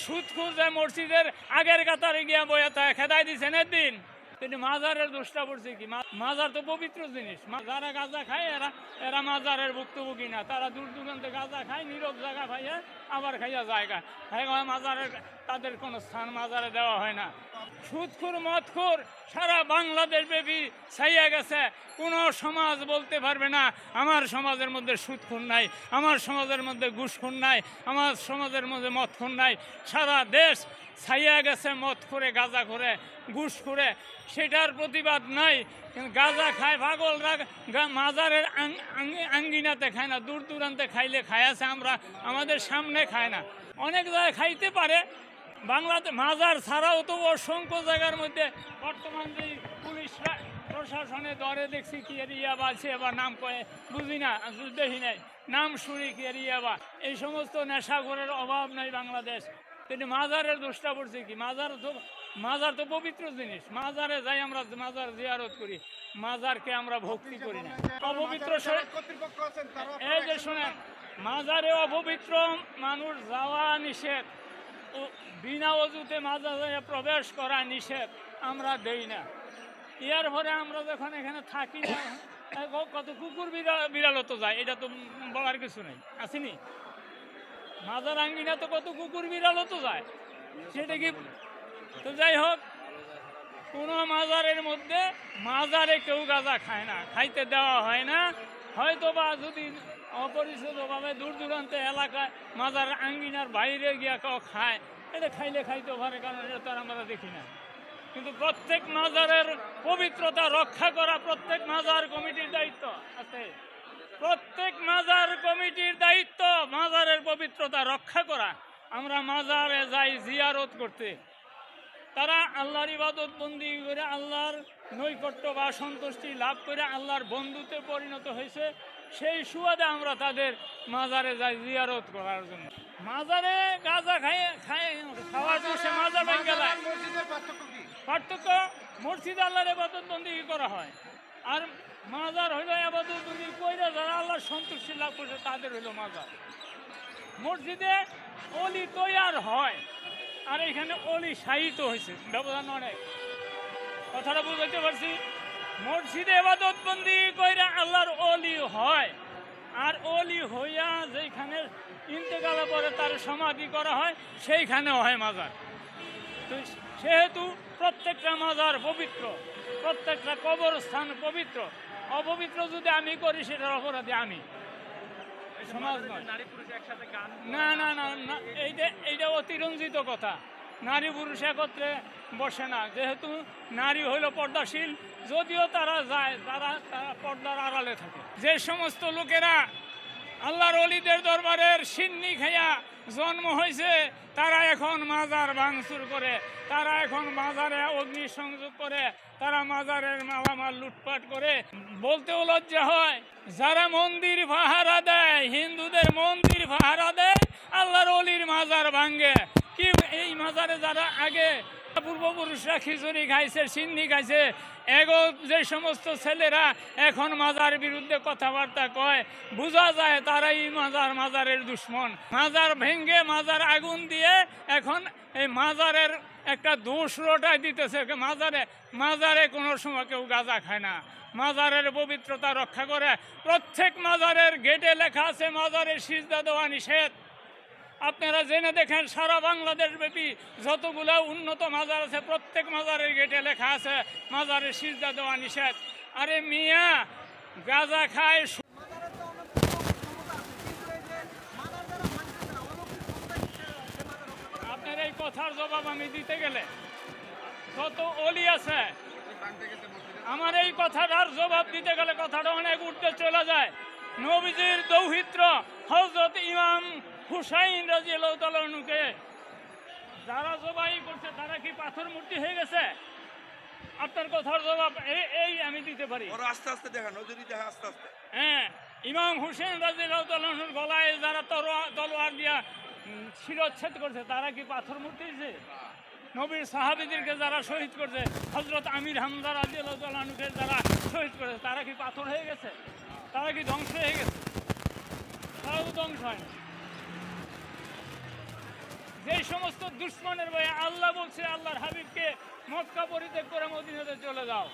সুদ খুঁজে মসজিদের আগের কাতারে গিয়া বইয়া খেদাই দিচ্ছেন একদিন। কিন্তু মাজারের দোষটা পড়ছে কি, মাজার তো পবিত্র জিনিস। যারা গাঁজা খায় এরা মাজারের ভুক্তভোগী না, তারা দূর দূরান্তে গাঁজা খায়, নীরব জায়গা খাইয়া আবার খাইয়া জায়গা মাজারের তাদের কোনো স্থান মাজারে দেওয়া হয় না। সুদখোর মদখোর সারা বাংলাদেশ ব্যাপী ছাইয়া গেছে। কোনো সমাজ বলতে পারবে না আমার সমাজের মধ্যে সুদখোর নাই, আমার সমাজের মধ্যে ঘুষখোর নাই, আমার সমাজের মধ্যে মদখোর নাই। সারা দেশ ছাইয়া গেছে মদ করে, গাঁজা করে, ঘুষ করে, সেটার প্রতিবাদ নাই। কিন্তু গাঁজা খায় পাগলরা, মাজারের আঙ্গিনাতে খায় না, দূর দূরান্তে খাইলে খাইয়াছে, আমরা আমাদের সামনে খায় না। অনেক জায়গায় খাইতে পারে, বাংলাদেশ মাজার ছাড়াও তো অসংখ্য জায়গার মধ্যে বর্তমান যে পুলিশরা প্রশাসনে ধরে দেখছি কি ইয়াবা আছে, এবার নাম কয়ে বুঝি না, দেখি নাই, নাম শুনি কি ইয়াবা। এই সমস্ত নেশাখোরের অভাব নাই বাংলাদেশ। কিন্তু মাজারের দোষটা পড়ছে কি, মাজার তো পবিত্র জিনিস। মাজারে যাই আমরা, মাজার জিয়ারত করি, মাজারকে আমরা ভক্তি করি না। অপবিত্র এই যে শোনেন, মাজারে অপবিত্র মানুষ যাওয়া নিষেধ, বিনা অজুতে মাজারে প্রবেশ করা নিষেধ, আমরা দেই না। ইয়ার পরে আমরা যখন এখানে থাকি না, কত কুকুর বিড়ালও তো যায়, এটা তো বলার কিছু নেই, আসেনি? মাজার আঙ্গিনা তো কত কুকুর বিড়ালও তো যায়, সেটা কি? তো যাই হোক, কোনো মাজারের মধ্যে মাজারে কেউ গাঁজা খায় না, খাইতে দেওয়া হয় না। হয়তো বা যদি অপরিচিতভাবে দূর দূরান্তে এলাকায় মাজার আঙ্গিনার বাইরে গিয়া কেউ খায়, এটা খাইলে খাইতে পারে, কারণ এটা তো আর আমরা দেখি না। কিন্তু প্রত্যেক মাজারের পবিত্রতা রক্ষা করা প্রত্যেক মাজার কমিটির দায়িত্ব আছে। প্রত্যেক মাজার কমিটির দায়িত্ব মাজারের পবিত্রতা রক্ষা করা। আমরা মাজারে যাই জিয়ারত করতে, তারা আল্লাহর ইবাদত বন্দি করে আল্লাহর নৈকট্য বা সন্তুষ্টি লাভ করে আল্লাহর বন্ধুতে পরিণত হয়েছে, সেই সুবাদে আমরা তাদের মাজারে যাই জিয়ারত করার জন্য। মাজারে গাঁজা খাওয়ার বসে মাজার ভেঙে যায়। পার্থক্য, মসজিদে আল্লাহর ইবাদত বন্দি করা হয়, আর মাজার হইল ইবাদত বন্দি কইরা যারা আল্লাহর সন্তুষ্টি লাভ করছে তাদের হইল মাজার। মসজিদে অলি তৈয়ার হয়, আর এখানে অলি সাহিত্য হয়েছে, ব্যবধান অনেক। কথাটা বুঝতে পারছি? মসজিদে ইবাদত বন্দি কইরা আল্লাহর অলি হয়, আর অলি হইয়া যেখানে ইন্তেকালে পরে তার সমাধি করা হয় সেইখানেও হয় মাজার। তো সেহেতু প্রত্যেকটা মাজার পবিত্র, প্রত্যেকটা কবরস্থান পবিত্র। অপবিত্র যদি আমি করি সেটার অপরাধী আমি, সমাজ নয়। না না না না, এইটা অতিরঞ্জিত কথা। নারী পুরুষ একত্রে বসে না, যেহেতু নারী হইল পর্দাশীল, যদিও তারা যায়, তারা পর্দার আড়ালে থাকে। যে সমস্ত লোকেরা আল্লাহর ওলিদের দরবারের সিন্নি খাইয়া জন্ম হয়েছে, তারা এখন মাজার ভাঙচুর করে, তারা এখন মাজারে অগ্নিসংযোগ করে, তারা মাজারের মালামাল লুটপাট করে। বলতেও লজ্জা হয়, যারা মন্দির পাহারা দেয়, হিন্দুদের মন্দির পাহারা দেয়, আল্লাহর ওলির মাজার ভাঙ্গে। কি এই মাজারে যারা আগে পূর্বপুরুষরা খিচুড়ি খাইছে, সিন্নি খাইছে, এগো যে সমস্ত ছেলেরা এখন মাজার বিরুদ্ধে কথাবার্তা কয়, বোঝা যায় তারাই মাজারের দুশ্মন। মাজার ভেঙ্গে মাজার আগুন দিয়ে এখন এই মাজারের একটা দোষ রটায় দিতেছে। মাজারে কোনো সময় কেউ গাঁজা খায় না, মাজারের পবিত্রতা রক্ষা করে। প্রত্যেক মাজারের গেটে লেখা আছে মাজারে সিজদা দেওয়া নিষেধ। আপনারা জেনে দেখেন, সারা বাংলাদেশ ব্যাপী যতগুলো উন্নত মাজার আছে প্রত্যেক মাজারের গেটে লেখা আছে মাজারে সিজদা দেওয়া নিষেধ। আরে মিয়া, গাঁজা খায়, আপনার এই কথার জবাব আমি দিতে গেলে যত অলি আছে, আমার এই কথাটার জবাব দিতে গেলে কথাটা অনেক উঠতে চলে যায়। নবীজির দৌহিত্র হযরত ইমাম হুসাইন রাদিয়াল্লাহু তাআলা আনহুকে যারা জবাই করছে তারা কি পাথর মূর্তি হয়ে গেছে? আপনার কথার জবাব এই আমি দিতে পারি। আস্তে আস্তে দেখা, নজরি দেখা আস্তে আস্তে। হ্যাঁ, ইমাম হুসেন রাদিয়াল্লাহু তাআলা আনহুর গলায় যারা তলোয়ার দিয়া শিরচ্ছেদ করছে তারা কি পাথর মূর্তি হয়েছে? নবীর সাহাবীদেরকে যারা শহীদ করছে, হযরত আমির হামজা রাদিয়াল্লাহু তাআলা আনহুকে যারা শহীদ করেছে, তারা কি পাথর হয়ে গেছে? তারা কি ধ্বংস হয়ে গেছে? তারাও ধ্বংস হয় না। যে সমস্ত দুশ্মনের ভয়ে আল্লাহ বলছে আল্লাহর হাবিবকে মক্কা পরিত্যাগ করে মদিনাতে চলে যাও।